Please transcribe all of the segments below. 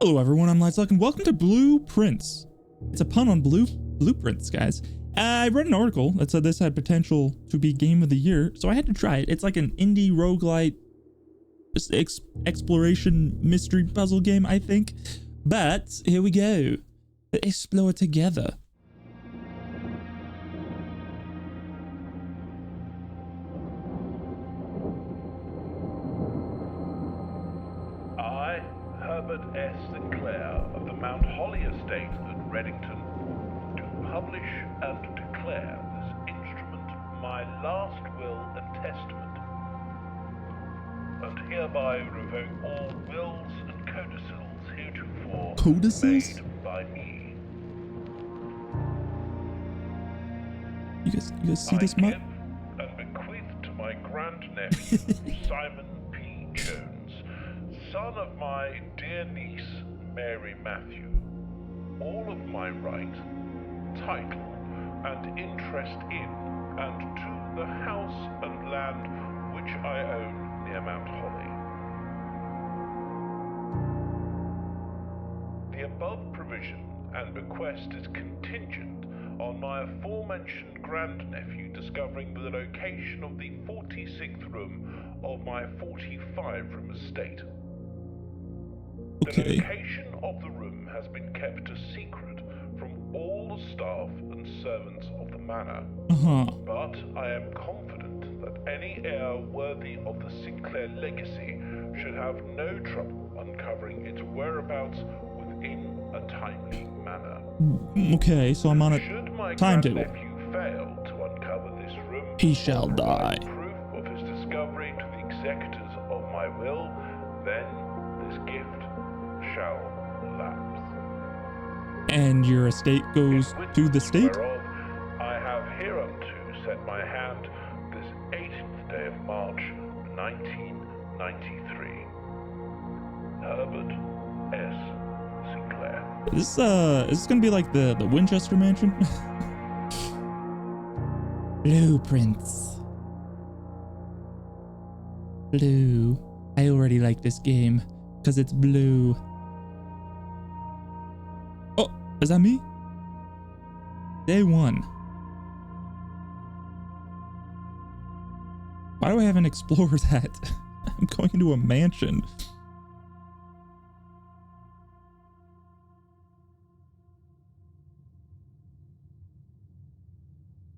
Hello everyone, I'm Lightsluck and welcome to Blueprints. It's a pun on blueprints, guys. I read an article that said this had potential to be game of the year, so I had to try it. It's like an indie roguelite exploration mystery puzzle game, I think. But here we go. Let's explore together. Herbert S. Sinclair of the Mount Holly Estate at Reddington, do publish and declare this instrument my last will and testament, and hereby revoke all wills and codicils heretofore made by me. You guys see this much? And bequeath to my grandnephew, Simon P. Jones, son of my dear niece, Mary Matthew, all of my right, title, and interest in and to the house and land which I own near Mount Holly. The above provision and bequest is contingent on my aforementioned grandnephew discovering the location of the 46th room of my 45-room estate. The location of the room has been kept a secret from all the staff and servants of the manor. But I am confident that any heir worthy of the Sinclair legacy should have no trouble uncovering its whereabouts within a timely manner. Okay, so I'm on a Should my timetable. grandnephew fail to uncover this room, He shall die. proof of his discovery to the executors of my will, then this gift shall lapse. And your estate goes to the state? Whereof I have hereunto set my hand this 18th day of March, 1993. Herbert S. Sinclair. Is this gonna be like the Winchester Mansion? Blueprints. Blue. I already like this game because it's blue. Oh, is that me? Day one. Why do I haven't explored that? I'm going into a mansion.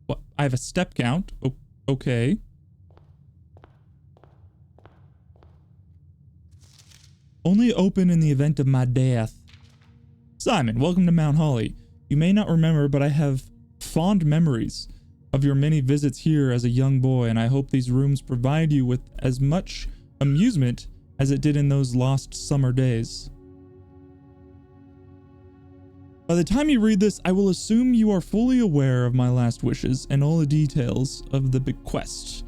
What? I have a step count. Oh, okay. Only open in the event of my death. Simon, welcome to Mount Holly. You may not remember, but I have fond memories of your many visits here as a young boy, and I hope these rooms provide you with as much amusement as it did in those lost summer days. By the time you read this, I will assume you are fully aware of my last wishes and all the details of the bequest.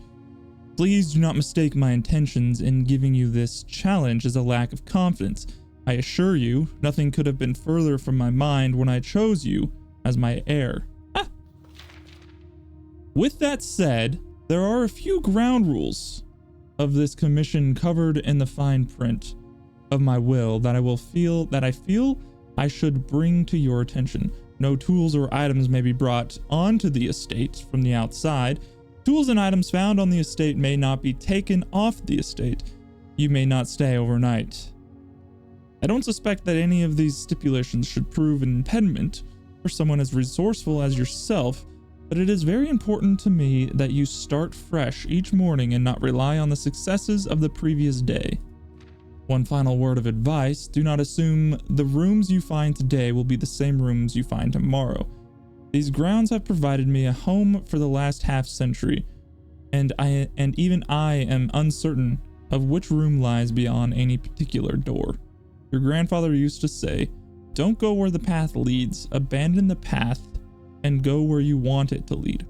Please do not mistake my intentions in giving you this challenge as a lack of confidence. I assure you, nothing could have been further from my mind when I chose you as my heir. Ah. With that said, there are a few ground rules of this commission covered in the fine print of my will that I feel I should bring to your attention. No tools or items may be brought onto the estate from the outside. Tools and items found on the estate may not be taken off the estate. You may not stay overnight. I don't suspect that any of these stipulations should prove an impediment for someone as resourceful as yourself, but it is very important to me that you start fresh each morning and not rely on the successes of the previous day. One final word of advice: do not assume the rooms you find today will be the same rooms you find tomorrow. These grounds have provided me a home for the last half century, and even I am uncertain of which room lies beyond any particular door. Your grandfather used to say, "Don't go where the path leads, abandon the path and go where you want it to lead."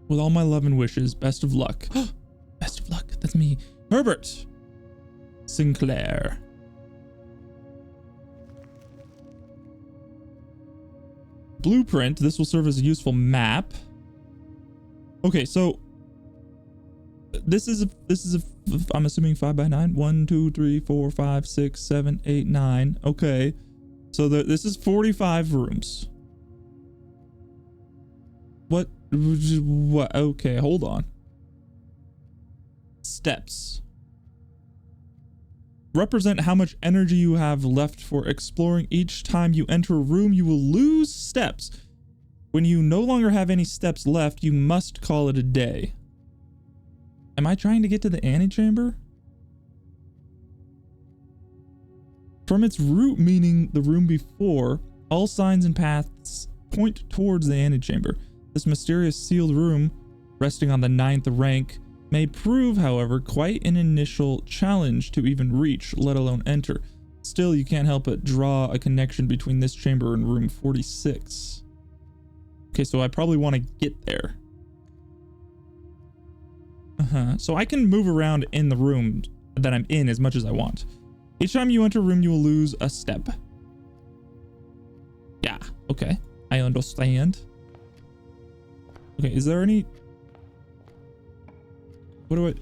With all my love and wishes, best of luck. Best of luck, that's me. Herbert Sinclair. Blueprint. This will serve as a useful map. Okay, so this is a I'm assuming 5 by 9. 1, 2, 3, 4, 5, 6, 7, 8, 9. Okay. So this is 45 rooms. What? Okay, hold on. Steps represent how much energy you have left for exploring. Each time you enter a room, you will lose steps. When you no longer have any steps left, you must call it a day. Am I trying to get to the antechamber? From its root meaning the room before, all signs and paths point towards the antechamber. This mysterious sealed room, resting on the 9th rank, may prove, however, quite an initial challenge to even reach, let alone enter. Still, you can't help but draw a connection between this chamber and room 46. Okay, so I probably want to get there. So I can move around in the room that I'm in as much as I want. Each time you enter a room, you will lose a step. Yeah, okay. I understand. Okay, is there any... What do I...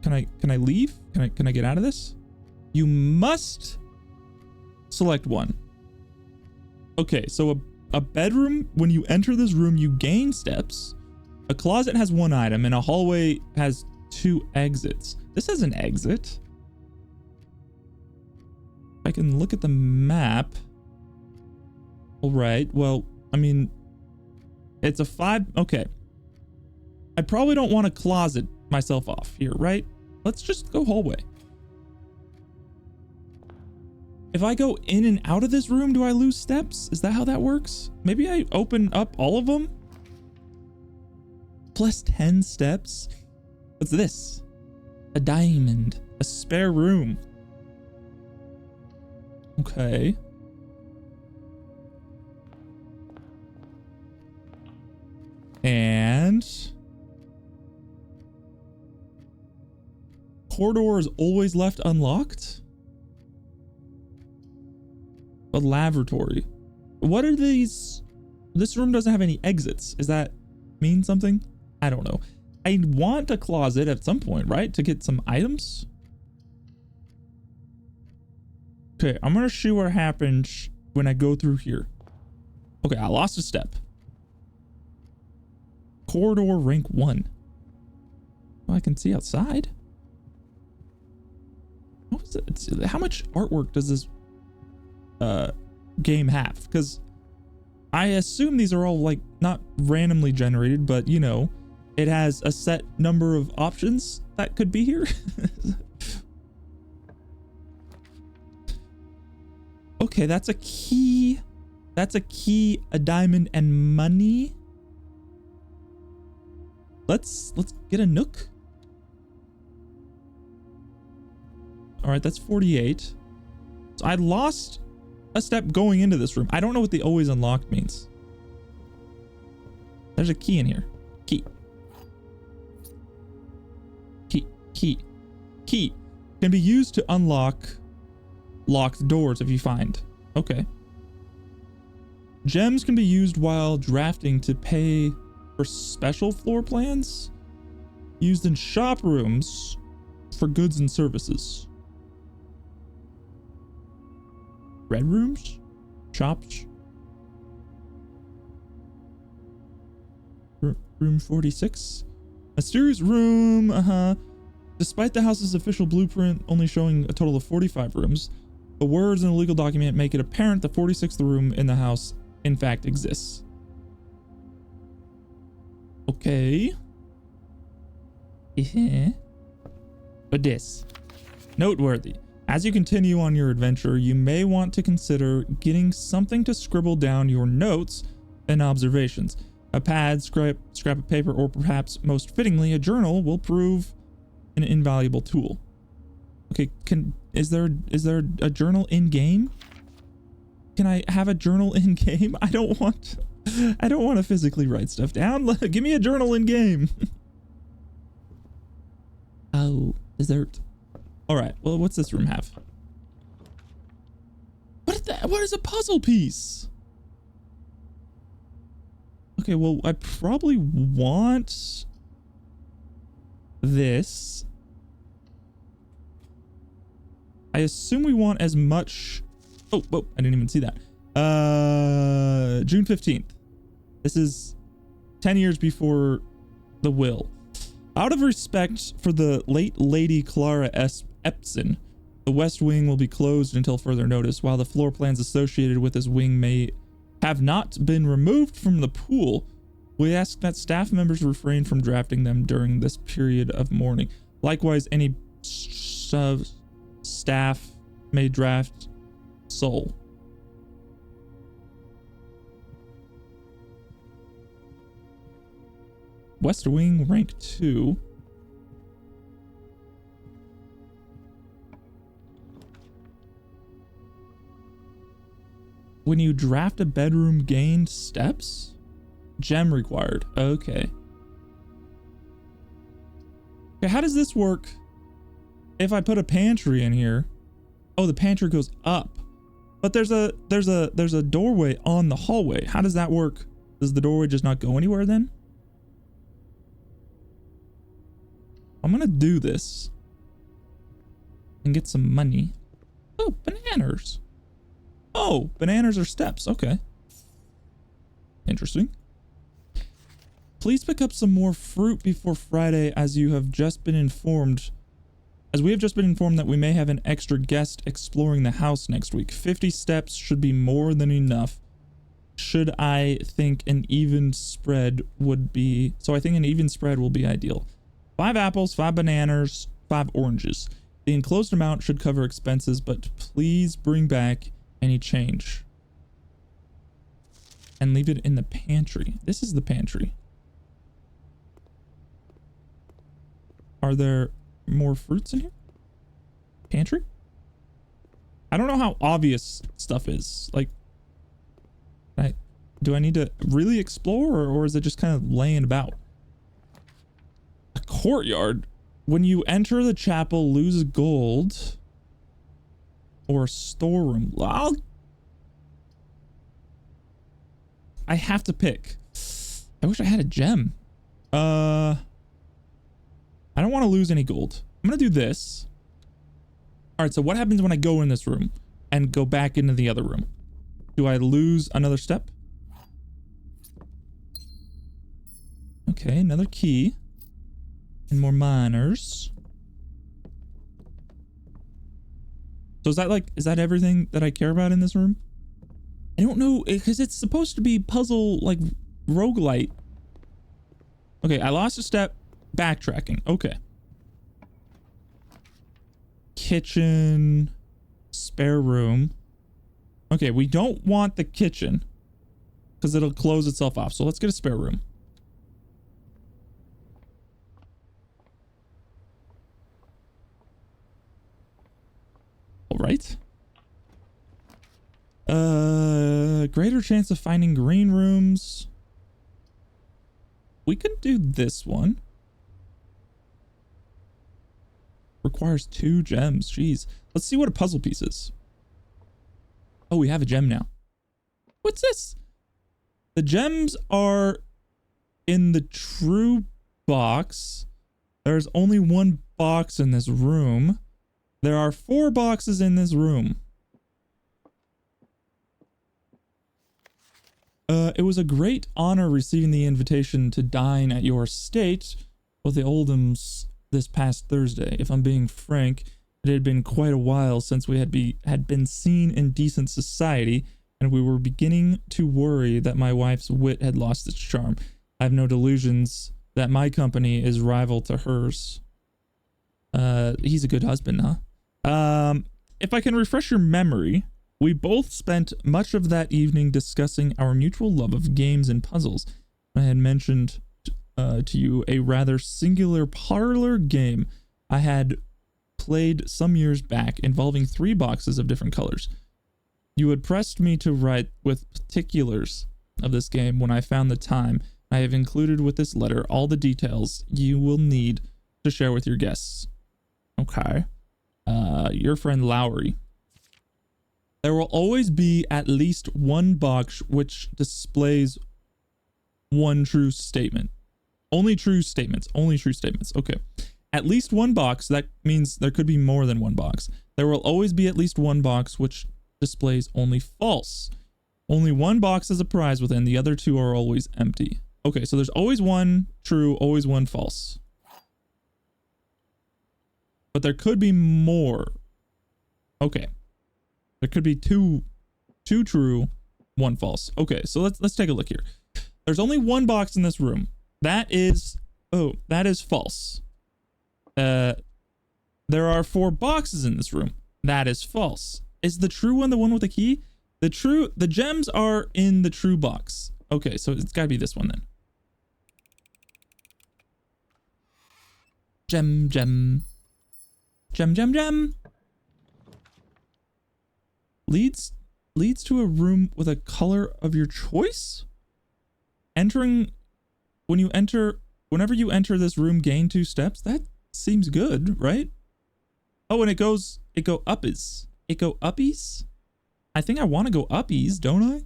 Can I leave? Can I get out of this? You must select one. Okay, so a bedroom, when you enter this room, you gain steps. A closet has 1 item and a hallway has 2 exits. This has an exit. I can look at the map. All right, well, I mean, it's a 5. Okay. I probably don't want to closet myself off here, right? Let's just go hallway. If I go in and out of this room, do I lose steps? Is that how that works? Maybe I open up all of them? Plus 10 steps? What's this? A diamond. A spare room. Okay. And... corridor is always left unlocked? A lavatory. What are these? This room doesn't have any exits. Does that mean something? I don't know. I want a closet at some point, right? To get some items. Okay, I'm gonna see what happens when I go through here. Okay, I lost a step. Corridor rank 1. Well, I can see outside. What was it? How much artwork does this game have? Because I assume these are all like not randomly generated, but you know, it has a set number of options that could be here. Okay, that's a key. That's a key, a diamond, and money. Let's get a nook. All right, that's 48. So I lost a step going into this room. I don't know what the always unlocked means. There's a key in here. Key. Key. Key. Key. Can be used to unlock locked doors if you find. Okay. Gems can be used while drafting to pay for special floor plans. Used in shop rooms for goods and services. Red rooms? Shops? Room 46? Mysterious room, Despite the house's official blueprint only showing a total of 45 rooms, the words in the legal document make it apparent the 46th room in the house in fact exists. Okay. But this. Noteworthy. As you continue on your adventure, you may want to consider getting something to scribble down your notes and observations. A pad, scrap of paper, or perhaps most fittingly, a journal will prove an invaluable tool. Okay, is there a journal in game? Can I have a journal in game? I don't want to physically write stuff down. Give me a journal in game. Oh, dessert. All right. Well, what's this room have? What is a puzzle piece? Okay, well, I probably want this. I assume we want as much. Oh, I didn't even see that. June 15th. This is 10 years before the will. Out of respect for the late Lady Clara S. Epson, the West Wing will be closed until further notice. While the floor plans associated with this wing may have not been removed from the pool, we ask that staff members refrain from drafting them during this period of mourning. Likewise, any staff may draft Soul. West Wing rank 2. When you draft a bedroom, gained steps? Gem required. Okay. Okay, how does this work if I put a pantry in here? Oh, the pantry goes up. But there's a doorway on the hallway. How does that work? Does the doorway just not go anywhere then? I'm gonna do this and get some money. Oh, bananas. Oh, bananas are steps. Okay. Interesting. Please pick up some more fruit before Friday, as we have just been informed that we may have an extra guest exploring the house next week. 50 steps should be more than enough. I think an even spread will be ideal. 5 apples, 5 bananas, 5 oranges. The enclosed amount should cover expenses, but please bring back any change. And leave it in the pantry. This is the pantry. Are there more fruits in here? Pantry? I don't know how obvious stuff is. Like, do I need to really explore, or is it just kind of laying about? A courtyard. When you enter the chapel, lose gold. Or a storeroom. I have to pick. I wish I had a gem. I don't want to lose any gold. I'm gonna do this. All right, so what happens when I go in this room and go back into the other room? Do I lose another step? Okay, another key. And more miners. So is that everything that I care about in this room? I don't know, because it's supposed to be puzzle, like, roguelite. Okay, I lost a step. Backtracking. Okay. Kitchen. Spare room. Okay, we don't want the kitchen, because it'll close itself off. So let's get a spare room. All right. Greater chance of finding green rooms. We could do this one. Requires 2 gems. Jeez. Let's see what a puzzle piece is. Oh, we have a gem now. What's this? The gems are in the true box. There's only 1 box in this room. There are 4 boxes in this room. It was a great honor receiving the invitation to dine at your estate with the Oldhams this past Thursday. If I'm being frank, it had been quite a while since we had been seen in decent society, and we were beginning to worry that my wife's wit had lost its charm. I have no delusions that my company is rival to hers. He's a good husband, huh? If I can refresh your memory, we both spent much of that evening discussing our mutual love of games and puzzles. I had mentioned to you a rather singular parlor game I had played some years back involving 3 boxes of different colors. You had pressed me to write with particulars of this game when I found the time. I have included with this letter all the details you will need to share with your guests. Okay. Your friend Lowry. There will always be at least 1 box which displays one true statement. Only true statements. Only true statements. Okay. At least one box. That means there could be more than one box. There will always be at least one box which displays only false. Only one box has a prize within. The other two are always empty. Okay, so there's always one true, always one false. But there could be more. Okay. There could be two true, one false. Okay, so let's take a look here. There's only one box in this room. That is false. There are 4 boxes in this room. That is false. Is the true one the one with the key? The gems are in the true box. Okay, so it's gotta be this one then. Gem, gem. Gem, gem, gem. Leads to a room with a color of your choice? Whenever you enter this room, gain 2 steps. That seems good, right? Oh, and it go uppies. It go uppies? I think I want to go uppies, don't I?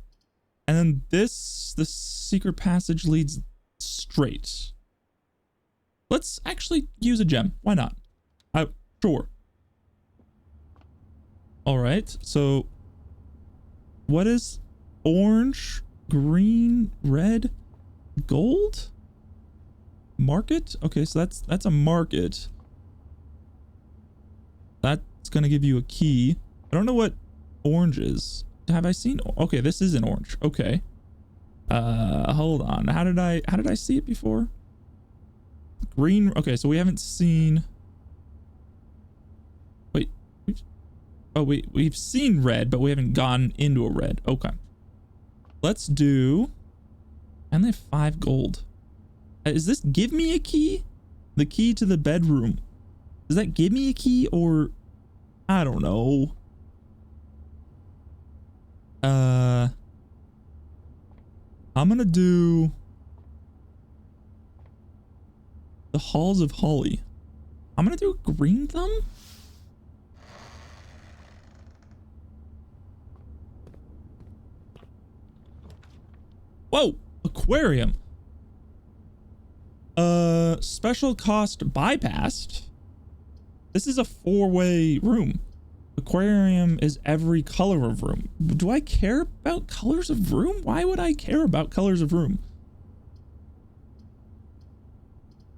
And then the secret passage leads straight. Let's actually use a gem. Why not? Sure. All right. So what is orange, green, red, gold? Market? Okay, so that's a market. That's going to give you a key. I don't know what orange is. Have I seen? Okay, this is an orange. Okay. Hold on. How did I see it before? Green. Okay, so we haven't seen. Wait. Oh, we've seen red, but we haven't gone into a red. Okay. Let's do. And they have 5 gold. Is this give me a key? The key to the bedroom. Does that give me a key or I don't know. I'm gonna do the Halls of Holly. I'm gonna do a green thumb. Whoa, aquarium. Special cost bypassed. This is a 4-way room. Aquarium is every color of room. Do I care about colors of room? Why would I care about colors of room?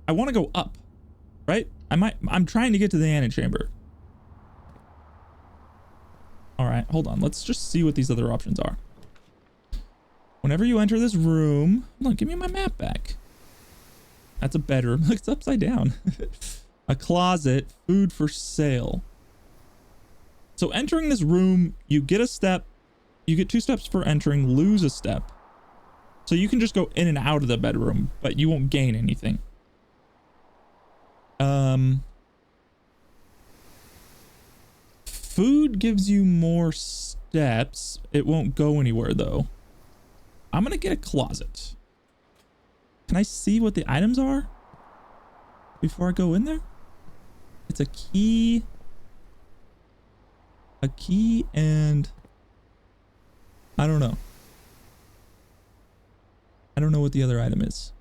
I want to go up, right? I'm trying to get to the antechamber. All right, hold on. Let's just see what these other options are. Whenever you enter this room, hold on, give me my map back. That's a bedroom. It's upside down. A closet, food for sale. So entering this room, you get a step. You get 2 steps for entering, lose a step. So you can just go in and out of the bedroom, but you won't gain anything. Food gives you more steps. It won't go anywhere though. I'm gonna get a closet. Can I see what the items are before I go in there? It's a key. A key and I don't know. I don't know what the other item is.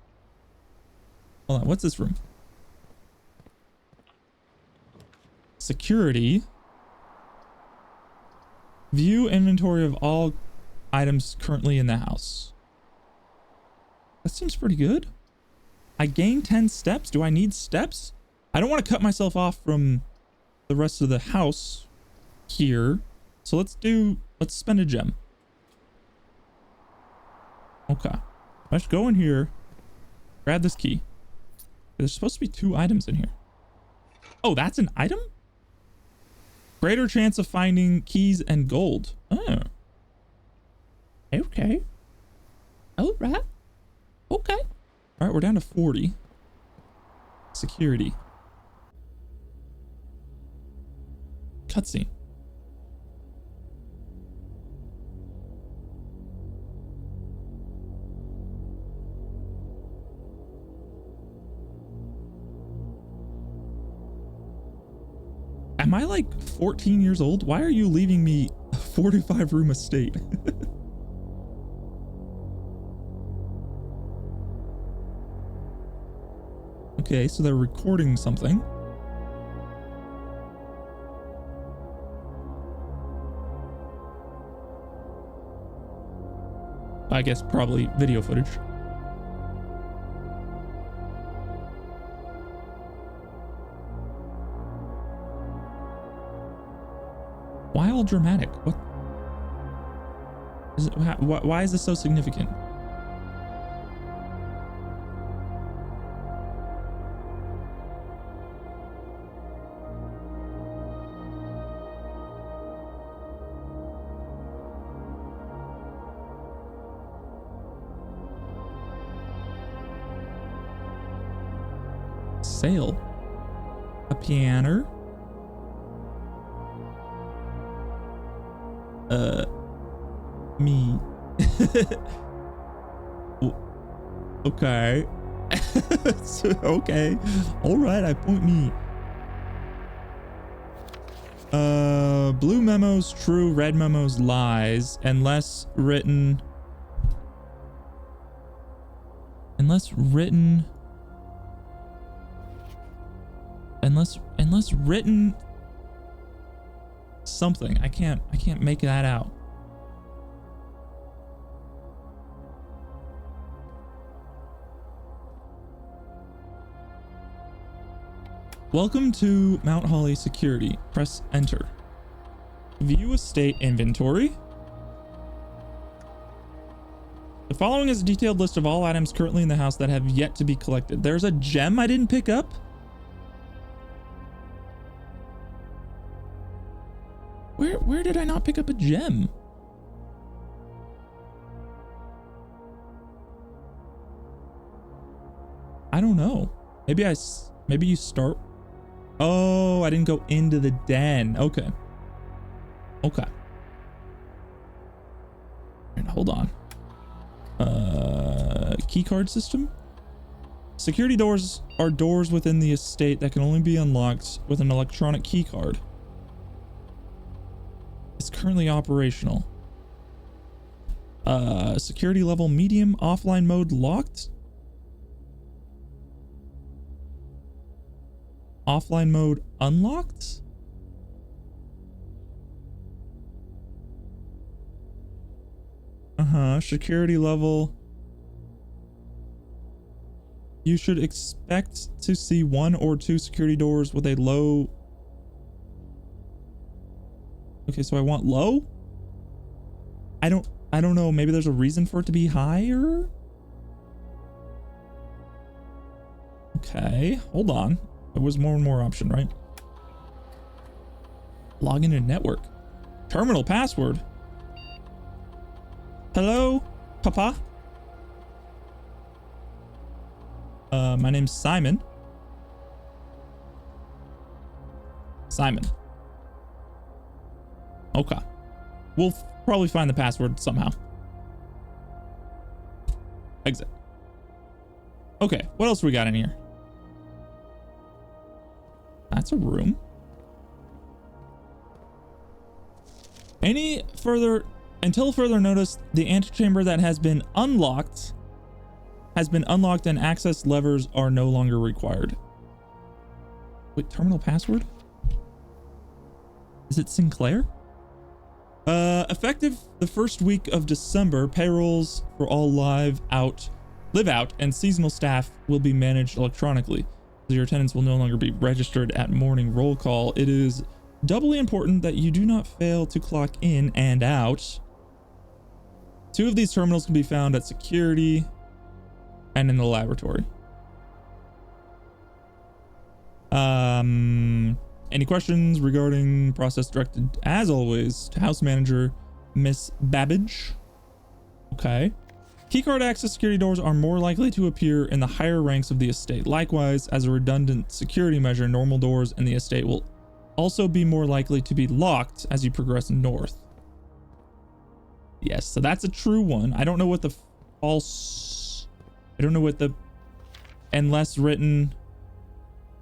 Hold on, what's this room? Security. View inventory of all items currently in the house. That seems pretty good. I gain 10 steps. Do I need steps? I don't want to cut myself off from the rest of the house here. So let's spend a gem. Okay. Let's go in here. Grab this key. There's supposed to be 2 items in here. Oh, that's an item? Greater chance of finding keys and gold. Oh. Okay. All right. Okay. All right, we're down to 40. Security. Cutscene. Am I like 14 years old? Why are you leaving me a 45-room estate? Okay, so they're recording something. I guess probably video footage. Why all dramatic? What is it? Why is this so significant? Sail. A piano. Me. Okay. Okay. All right, I point me. Blue memos true, red memos lies, unless written something. I can't make that out. Welcome to Mount Holly Security. Press enter. View estate inventory. The following is a detailed list of all items currently in the house that have yet to be collected. There's a gem I didn't pick up. Where did I not pick up a gem? I don't know. Maybe you start. Oh, I didn't go into the den. Okay. Okay. And hold on. Key card system. Security doors are doors within the estate that can only be unlocked with an electronic key card. It's currently operational. Security level medium, offline mode locked. Offline mode unlocked. Security level. You should expect to see 1 or 2 security doors with a low. Okay, so I want low? I don't know. Maybe there's a reason for it to be higher? Okay, hold on. There was more and more option, right? Log into network. Terminal password. Hello, Papa? My name's Simon. Simon. Okay. We'll probably find the password somehow. Exit. Okay, what else we got in here? That's a room. Until further notice, the antechamber that has been unlocked and access levers are no longer required. Wait, terminal password? Is it Sinclair? Effective the first week of December, payrolls for all live out and seasonal staff will be managed electronically. So your attendance will no longer be registered at morning roll call. It is doubly important that you do not fail to clock in and out. 2 of these terminals can be found at security and in the laboratory. Any questions regarding process directed, as always, to house manager Miss Babbage? Okay. Keycard access security doors are more likely to appear in the higher ranks of the estate. Likewise, as a redundant security measure, normal doors in the estate will also be more likely to be locked as you progress north. Yes, so that's a true one. I don't know what the false. I don't know what the unless written.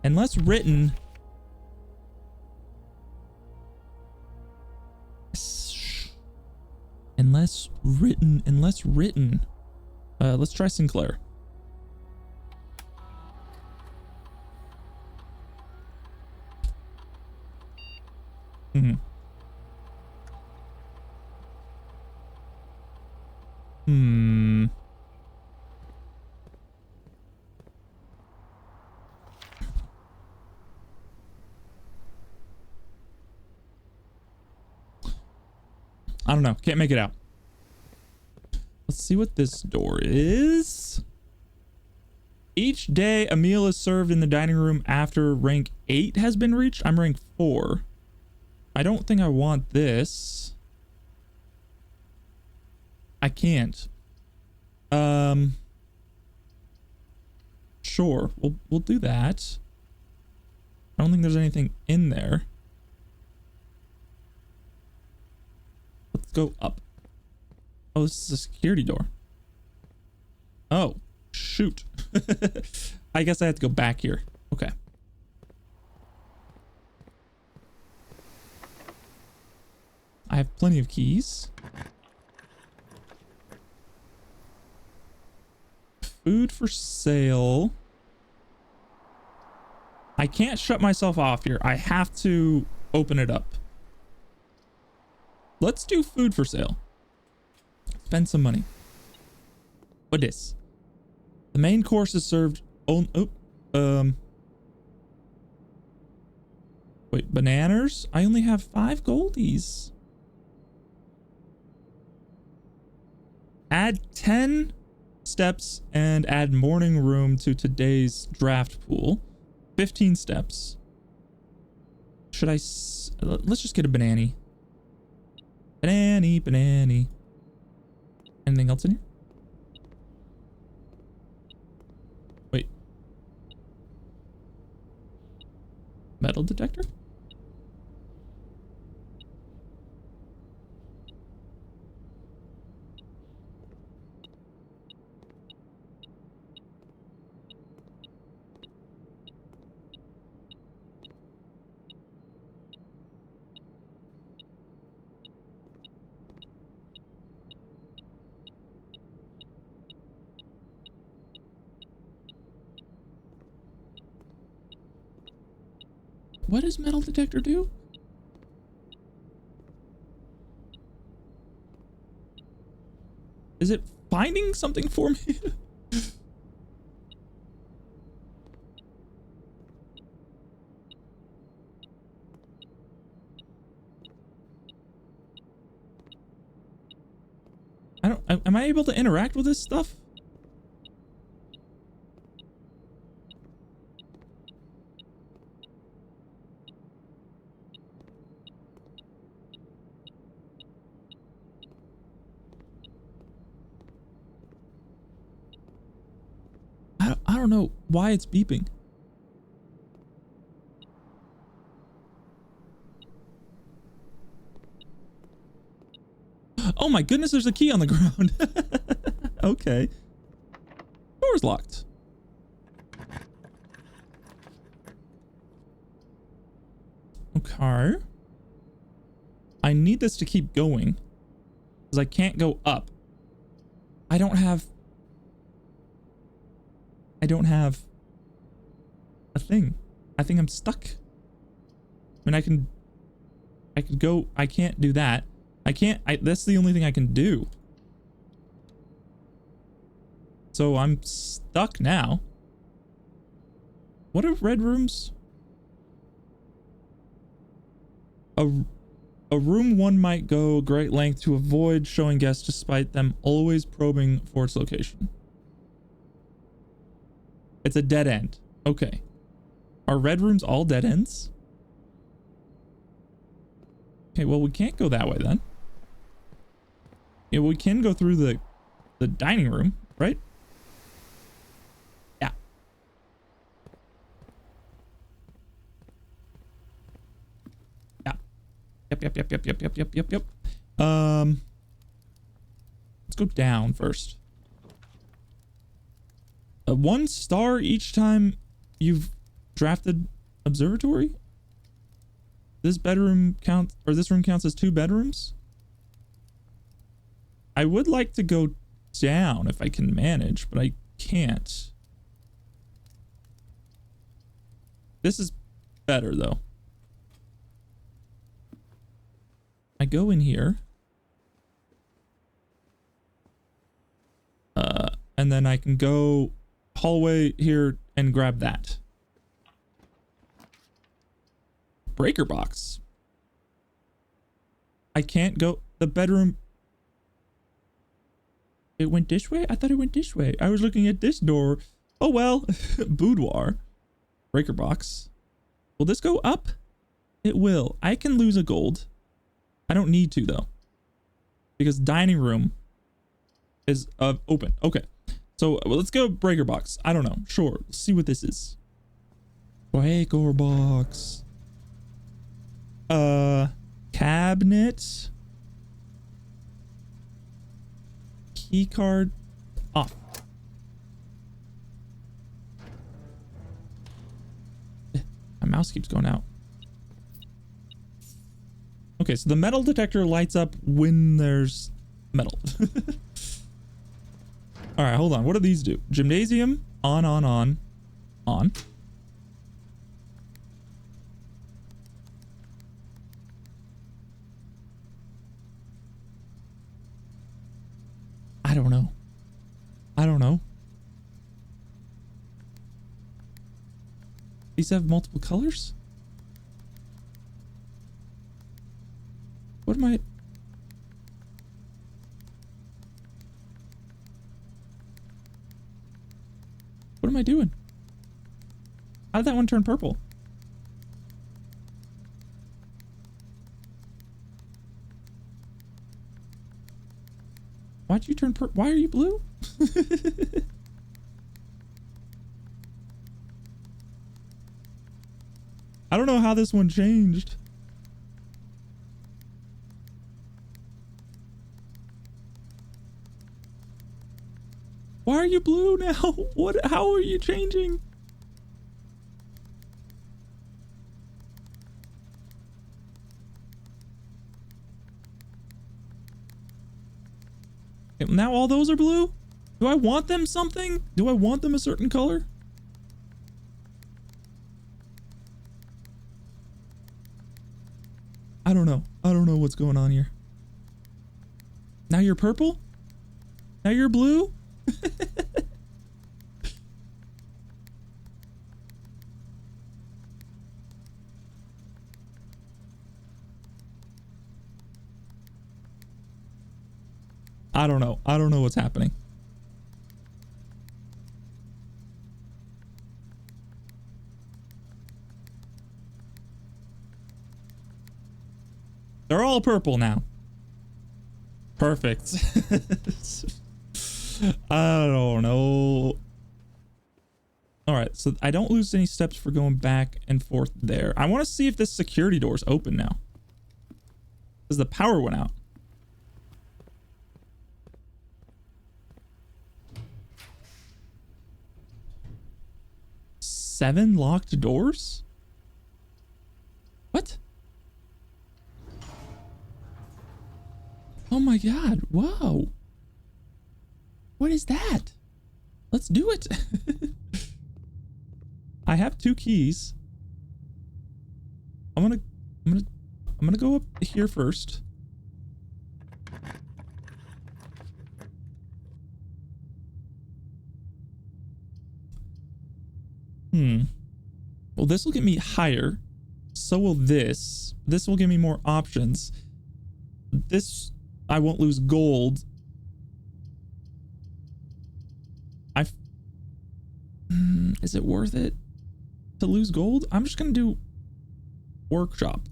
Unless written. Let's try Sinclair. Mm-hmm. Hmm. I don't know. Can't make it out. Let's see what this door is. Each day, a meal is served in the dining room after rank 8 has been reached. I'm rank 4. I don't think I want this. I can't. Sure. We'll do that. I don't think there's anything in there. Let's go up. Oh, this is a security door. Oh, shoot. I guess I have to go back here. Okay. I have plenty of keys. Food for sale. I can't shut myself off here. I have to open it up. Let's do food for sale. Spend some money. What is? The main course is served on... Wait, bananas? I only have 5 goldies. Add 10 steps and add morning room to today's draft pool. 15 steps. Should I... let's just get a banana. Banana. Anything else in here? Wait. Metal detector? What does metal detector do? Is it finding something for me? Am I able to interact with this stuff? I don't know why it's beeping. Oh my goodness, there's a key on the ground. Okay. Door's locked. Okay. I need this to keep going because I can't go up. I don't have a thing. I think I'm stuck. I mean, I could go. I can't do that. That's the only thing I can do. So I'm stuck now. What are red rooms? A room one might go great length to avoid showing guests despite them always probing for its location. It's a dead end. Okay. Are red rooms all dead ends? Okay, well, we can't go that way then. Yeah, we can go through the dining room, right? Yeah. Yeah. Yep. Let's go down first. 1 star each time you've drafted observatory? This bedroom counts, or this room counts as 2 bedrooms? I would like to go down if I can manage, but I can't. This is better though. I go in here. And then I can go hallway here and grab that. Breaker box. I can't go the bedroom. It went this way? I thought it went this way. I was looking at this door. Oh well. Boudoir. Breaker box. Will this go up? It will. I can lose a gold. I don't need to though. Because dining room is open. Okay. So well, let's go breaker box. I don't know. Sure. Let's see what this is. Breaker box. Cabinet. Key card. Off. My mouse keeps going out. Okay, so the metal detector lights up when there's metal. All right, hold on. What do these do? Gymnasium. On. On. I don't know. I don't know. These have multiple colors? What am I... What am I doing? How did that one turn purple? Why'd you turn purple? Why are you blue? I don't know how this one changed. Why are you blue now? What? How are you changing? Okay, now all those are blue? Do I want them something? Do I want them a certain color? I don't know. I don't know what's going on here. Now you're purple? Now you're blue? I don't know. I don't know what's happening. They're all purple now. Perfect. I don't know. All right, so I don't lose any steps for going back and forth there. I want to see if this security door is open now. Because the power went out. Seven locked doors? What? Oh my god, whoa. What is that? Let's do it. I have 2 keys. I'm gonna go up here first. Well, this will get me higher. So will this. This will give me more options. This, I won't lose gold. Is it worth it to lose gold? I'm just gonna do workshop.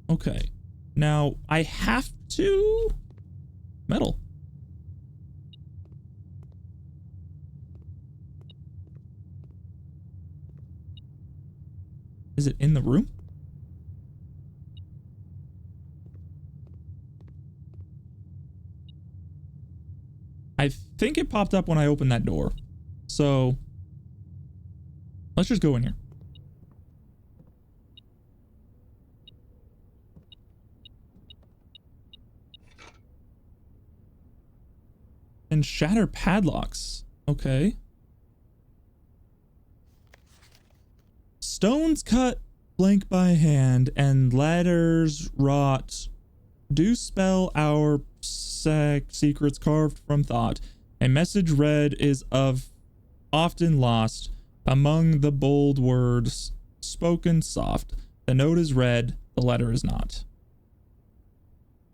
Okay. Now I have to metal. Is it in the room? I think it popped up when I opened that door. So let's just go in here. And shatter padlocks. Okay. Stones cut blank by hand, and letters wrought do spell our secrets carved from thought. A message read is of often lost among the bold words spoken soft. The note is read, the letter is not.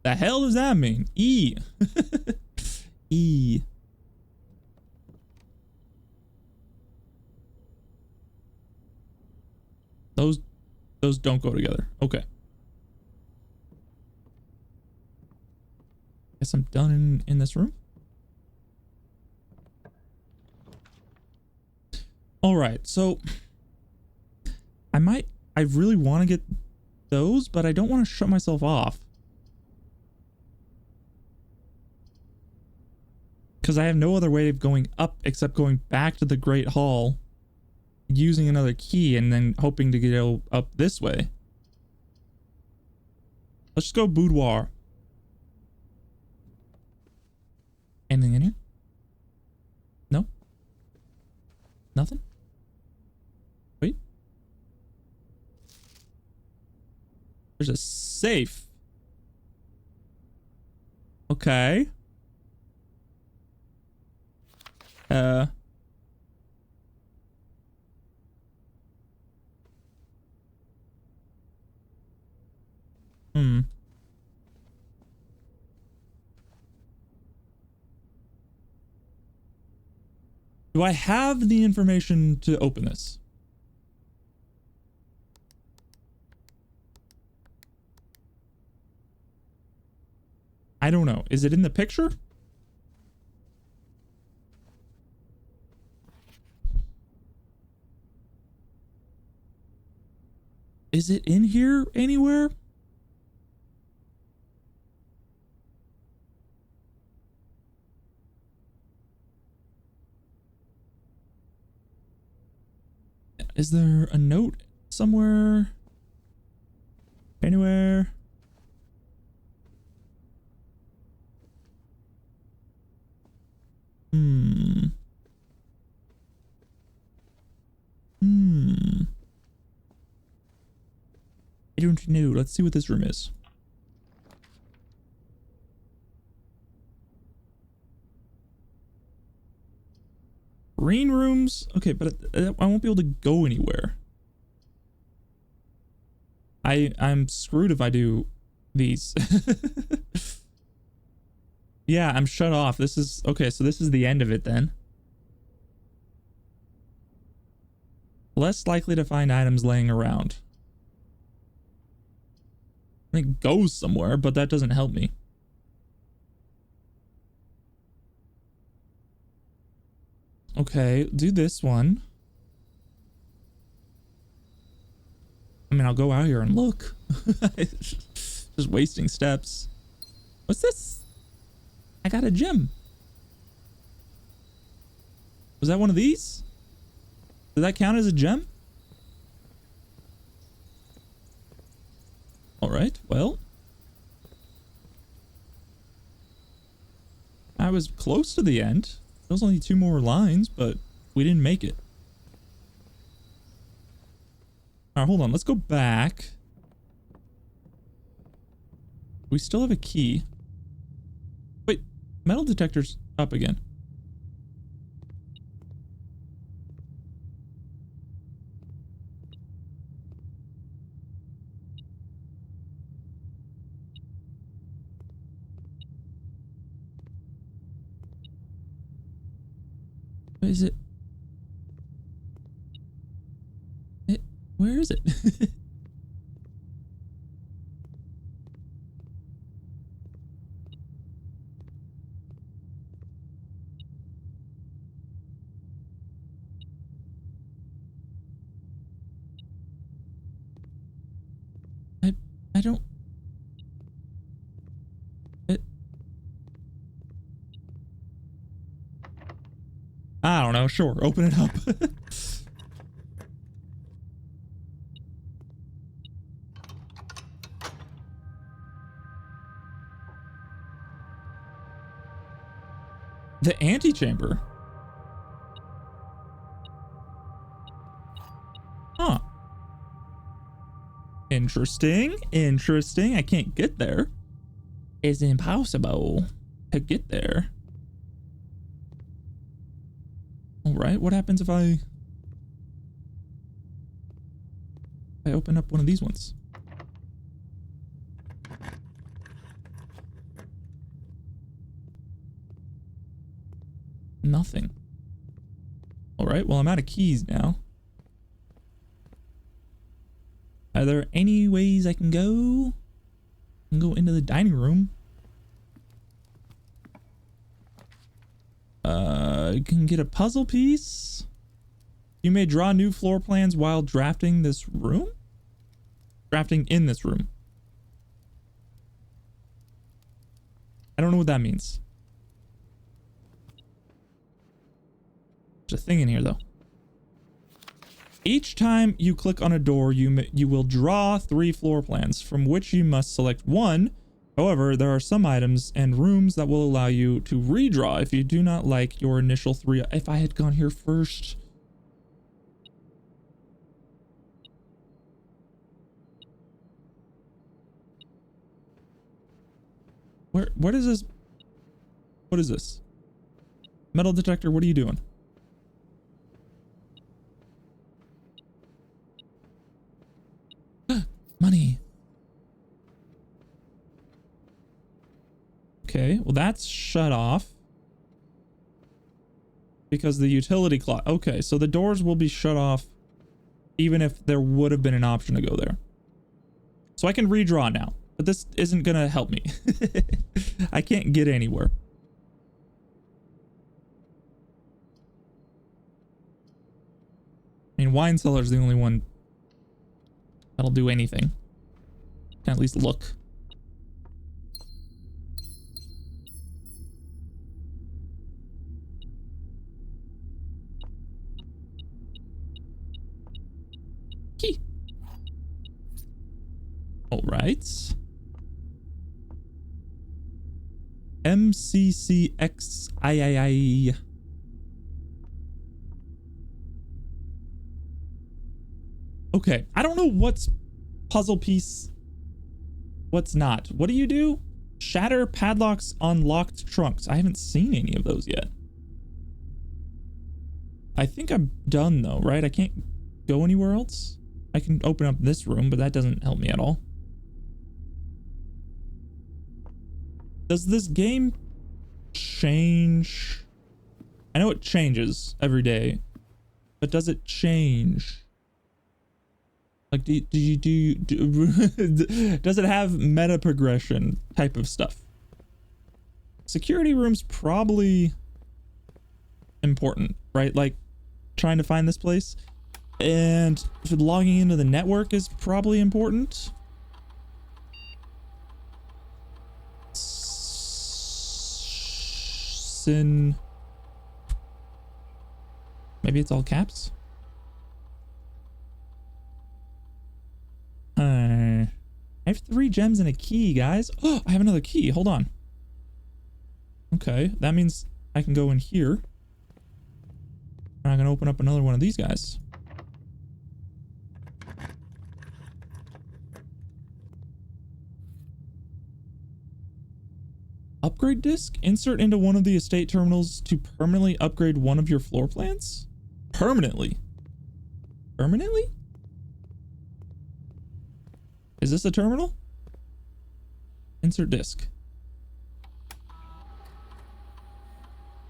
The hell does that mean? E. E. Those don't go together. Okay. Guess I'm done in this room. All right, so I really want to get those, but I don't want to shut myself off. Because I have no other way of going up except going back to the Great Hall, using another key, and then hoping to get up this way. Let's just go boudoir. Anything in here? No? Nothing? Wait. There's a safe. Okay. Do I have the information to open this? I don't know. Is it in the picture? Is it in here anywhere? Is there a note somewhere? Anywhere? I don't know. Let's see what this room is. Green rooms? Okay, but I won't be able to go anywhere. I'm screwed if I do these. Yeah, I'm shut off. This is... Okay, so this is the end of it then. Less likely to find items laying around. It goes somewhere, but that doesn't help me. Okay, do this one. I mean, I'll go out here and look. Just wasting steps. What's this? I got a gem. Was that one of these? Did that count as a gem? All right, well. I was close to the end. There was only 2 more lines, but we didn't make it. All right, hold on. Let's go back. We still have a key. Wait, metal detector's up again. What is it? Where is it? I don't... I don't know. Sure, open it up. The antechamber. Huh. Interesting. Interesting. I can't get there. It's impossible to get there. All right. What happens if I open up one of these ones? Nothing. All right. Well, I'm out of keys now. Are there any ways I can go? I can go into the dining room. You can get a puzzle piece. You may draw new floor plans while drafting this room? Drafting in this room. I don't know what that means. There's a thing in here though. Each time you click on a door, you will draw 3 floor plans from which you must select one. However, there are some items and rooms that will allow you to redraw if you do not like your initial 3. If I had gone here first. What is this? What is this? Metal detector, what are you doing? Money. Okay, well that's shut off. Because the utility clock. Okay, so the doors will be shut off even if there would have been an option to go there. So I can redraw now, but this isn't gonna help me. I can't get anywhere. I mean, wine cellar's the only one that'll do anything. Can at least look. Key. All right. MCCXIII. Okay, I don't know what's puzzle piece, what's not. What do you do? Shatter padlocks on locked trunks. I haven't seen any of those yet. I think I'm done though, right? I can't go anywhere else. I can open up this room, but that doesn't help me at all. Does this game change? I know it changes every day, but does it change? Like, does it have meta progression type of stuff? Security room's probably important, right? Like trying to find this place, and logging into the network is probably important. Maybe it's all caps. I have 3 gems and a key, guys. Oh, I have another key. Hold on. Okay, that means I can go in here. And I'm gonna open up another one of these guys. Upgrade disc? Insert into one of the estate terminals to permanently upgrade one of your floor plans? Permanently? Permanently? Is this a terminal? Insert disc.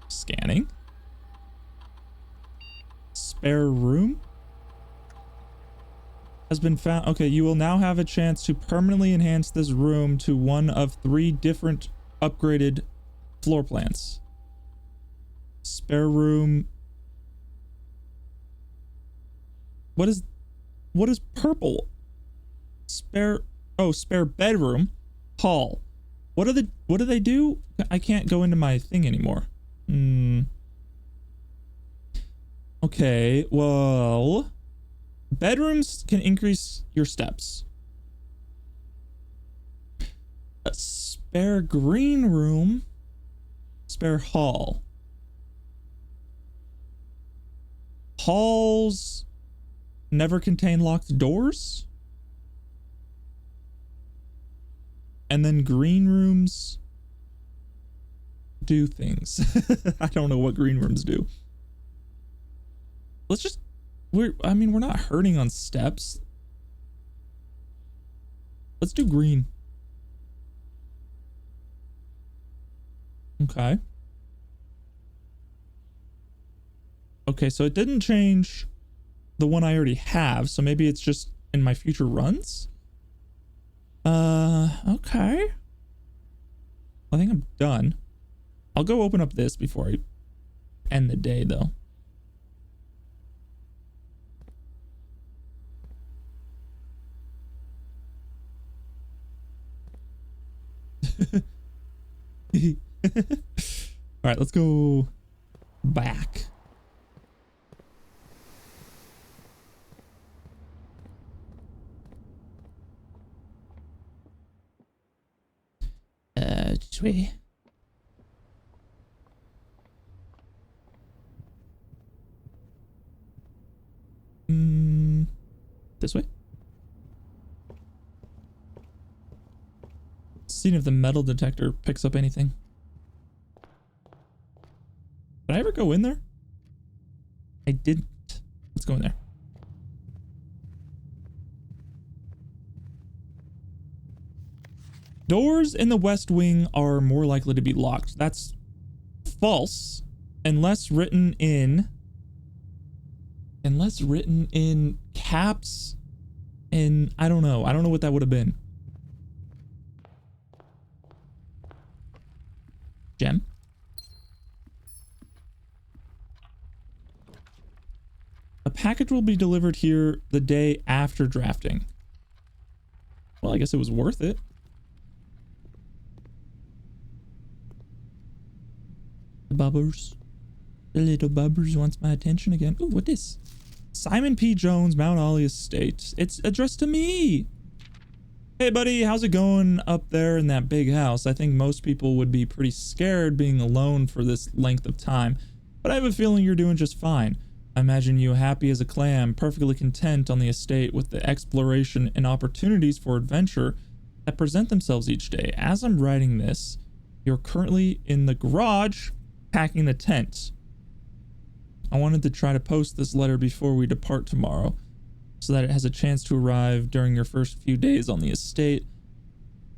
Scanning. Spare room has been found. Okay, you will now have a chance to permanently enhance this room to one of 3 different upgraded floor plans. Spare room. What is purple? Spare bedroom. Hall. What do they do? I can't go into my thing anymore. Okay, well, bedrooms can increase your steps. A spare green room. Spare hall. Halls never contain locked doors. and then green rooms do things. I don't know what green rooms do. Let's just, we're not hurting on steps. Let's do green. Okay. Okay, so it didn't change the one I already have, so maybe it's just in my future runs? Okay. I think I'm done. I'll go open up this before I end the day, though. All right, let's go back. This way. This way. Seeing if the metal detector picks up anything. Did I ever go in there? I didn't. Let's go in there. Doors in the West Wing are more likely to be locked. That's false. Unless written in caps. And I don't know. I don't know what that would have been. Gem. A package will be delivered here the day after drafting. Well, I guess it was worth it. The bubbers. The little bubbers wants my attention again. Ooh, what is? Simon P. Jones, Mount Ollie Estate. It's addressed to me. Hey, buddy, how's it going up there in that big house? I think most people would be pretty scared being alone for this length of time, but I have a feeling you're doing just fine. I imagine you happy as a clam, perfectly content on the estate with the exploration and opportunities for adventure that present themselves each day. As I'm writing this, you're currently in the garage packing the tent. I wanted to try to post this letter before we depart tomorrow, so that it has a chance to arrive during your first few days on the estate.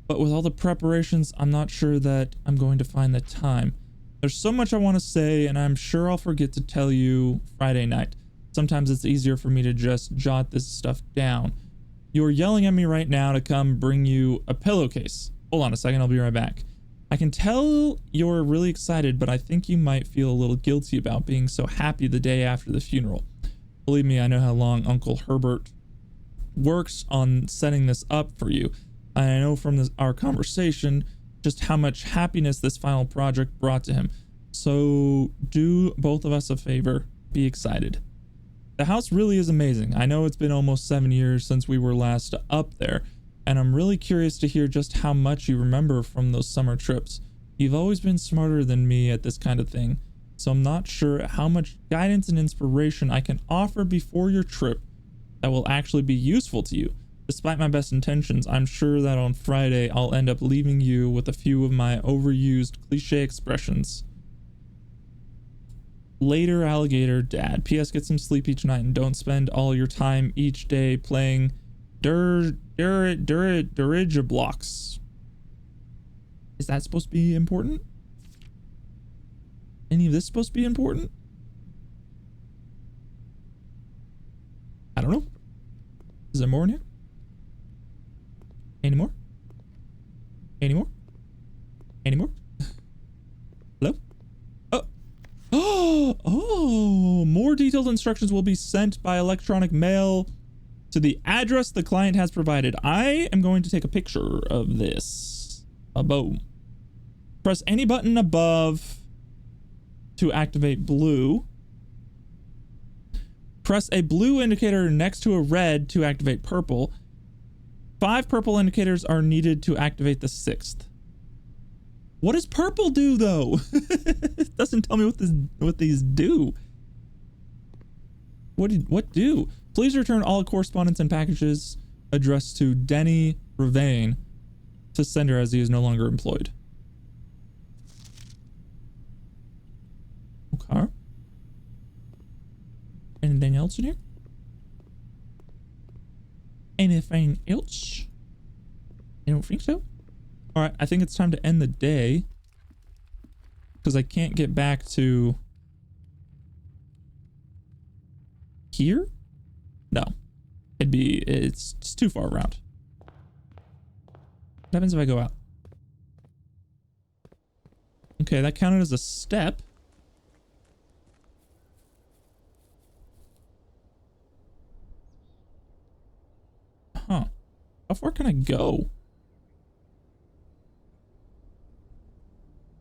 But with all the preparations, I'm not sure that I'm going to find the time. There's so much I want to say, and I'm sure I'll forget to tell you Friday night. Sometimes it's easier for me to just jot this stuff down. You're yelling at me right now to come bring you a pillowcase. Hold on a second, I'll be right back. I can tell you're really excited, but I think you might feel a little guilty about being so happy the day after the funeral. Believe me, I know how long Uncle Herbert works on setting this up for you. I know from our conversation just how much happiness this final project brought to him. So do both of us a favor, be excited. The house really is amazing. I know it's been almost 7 years since we were last up there, and I'm really curious to hear just how much you remember from those summer trips. You've always been smarter than me at this kind of thing, so I'm not sure how much guidance and inspiration I can offer before your trip that will actually be useful to you. Despite my best intentions, I'm sure that on Friday I'll end up leaving you with a few of my overused cliche expressions. Later, alligator dad. P.S. Get some sleep each night and don't spend all your time each day playing dirigiblocks. Is that supposed to be important? Any of this supposed to be important? I don't know. Is there more in here? Any more? Any more? Any more? Hello? Oh, more detailed instructions will be sent by electronic mail to the address the client has provided. I am going to take a picture of this. Boom. Press any button above to activate blue. Press a blue indicator next to a red to activate purple. 5 purple indicators are needed to activate the 6th. What does purple do, though? It doesn't tell me what these do. What do? Please return all correspondence and packages addressed to Denny Ravane. to sender as he is no longer employed. Okay. Anything else in here? Anything else? I don't think so. All right, I think it's time to end the day because I can't get back to here. No, it's too far around. What happens if I go out? Okay, that counted as a step. Huh. How far can I go?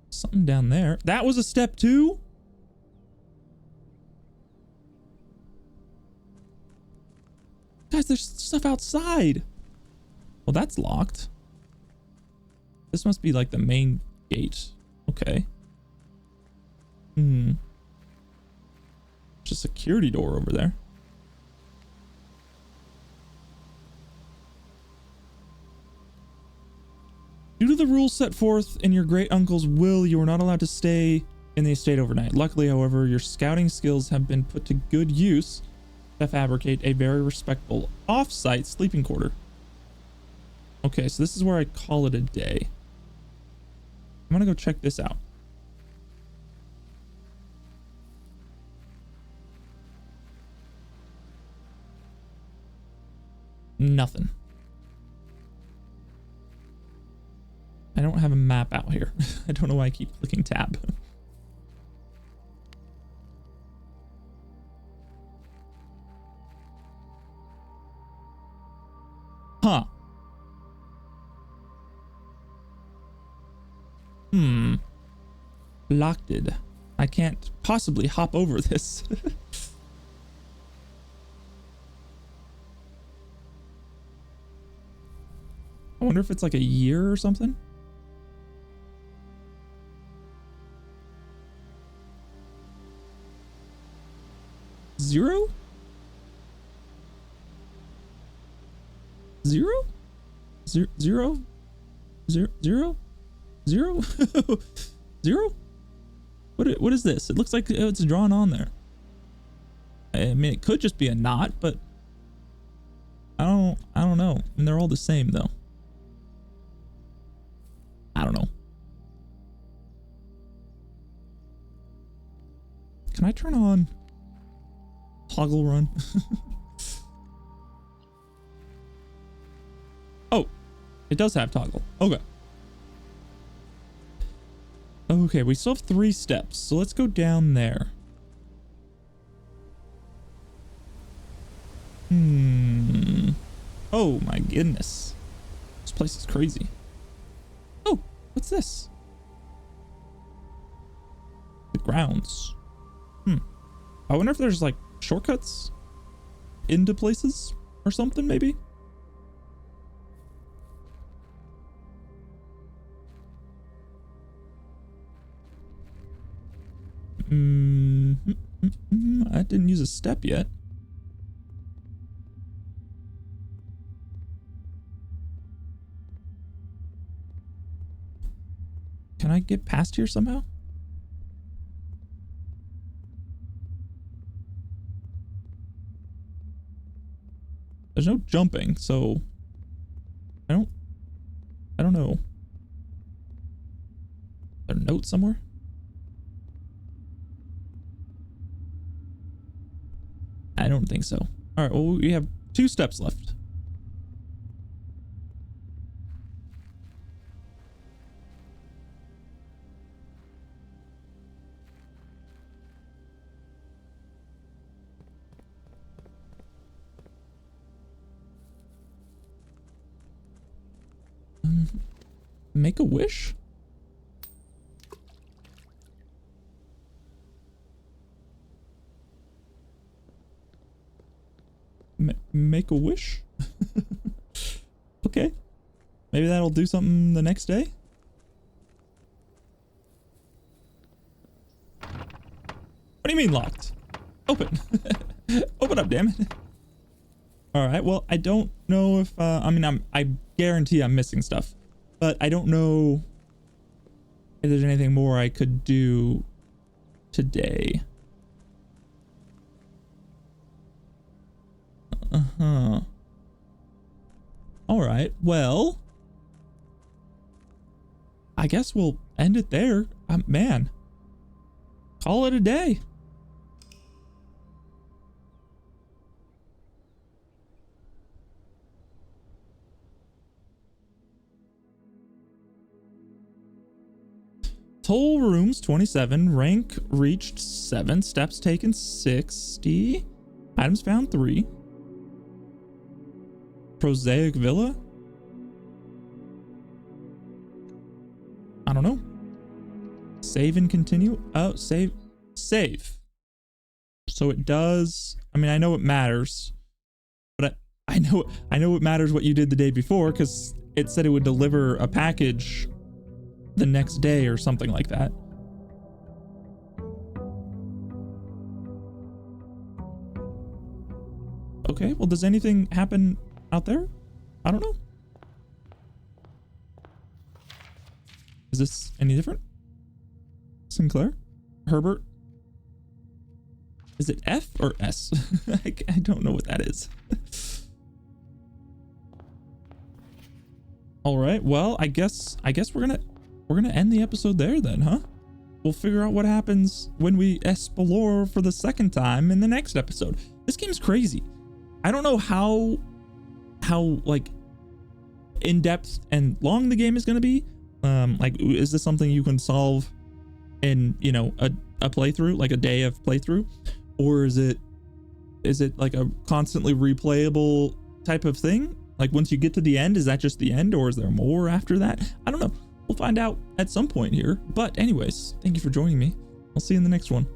Something down there. That was a step too? Guys, there's stuff outside. Well, that's locked. This must be like the main gate. Okay. There's a security door over there. Due to the rules set forth in your great uncle's will, you are not allowed to stay in the estate overnight. Luckily, however, your scouting skills have been put to good use to fabricate a very respectable off-site sleeping quarter. Okay, so this is where I call it a day. I'm gonna go check this out. Nothing. I don't have a map out here. I don't know why I keep clicking tab. Huh. Locked it. I can't possibly hop over this. I wonder if it's like a year or something. Zero? Zero? Zero? Zero? Zero? What is this? It looks like it's drawn on there. I mean, it could just be a knot, but I don't know. And they're all the same though. I don't know. Can I turn on toggle run? Oh, it does have toggle. Okay. Okay, we still have 3 steps, so let's go down there. Oh my goodness. This place is crazy. Oh, what's this? The grounds. I wonder if there's like shortcuts into places or something, maybe? I didn't use a step yet. Can I get past here somehow? There's no jumping, so I don't know. Is there a note somewhere? I don't think so. All right, well, we have 2 steps left. Make a wish? Make a wish? Okay. Maybe that'll do something the next day? What do you mean locked? Open. Open up, damn it. All right, well, I don't know if, I mean, I guarantee I'm missing stuff. but I don't know if there's anything more I could do today. All right, well, I guess we'll end it there. Man, call it a day. Toll rooms 27, rank reached 7, steps taken 60, items found 3. Prosaic villa? I don't know. Save and continue. Oh, save. So it does. I mean, I know it matters, but I know it matters what you did the day before, because it said it would deliver a package the next day or something like that. Okay, well, does anything happen out there? I don't know. Is this any different? Sinclair? Herbert? Is it F or S? I don't know what that is. All right, well, I guess we're gonna end the episode there then, huh? We'll figure out what happens when we explore for the second time in the next episode. This game's crazy. I don't know how like in-depth and long the game is gonna be. Like, is this something you can solve in, you know, a playthrough, like a day of playthrough, or is it like a constantly replayable type of thing? Like, once you get to the end, is that just the end, or is there more after that? I don't know. We'll find out at some point here. But anyways, thank you for joining me. I'll see you in the next one.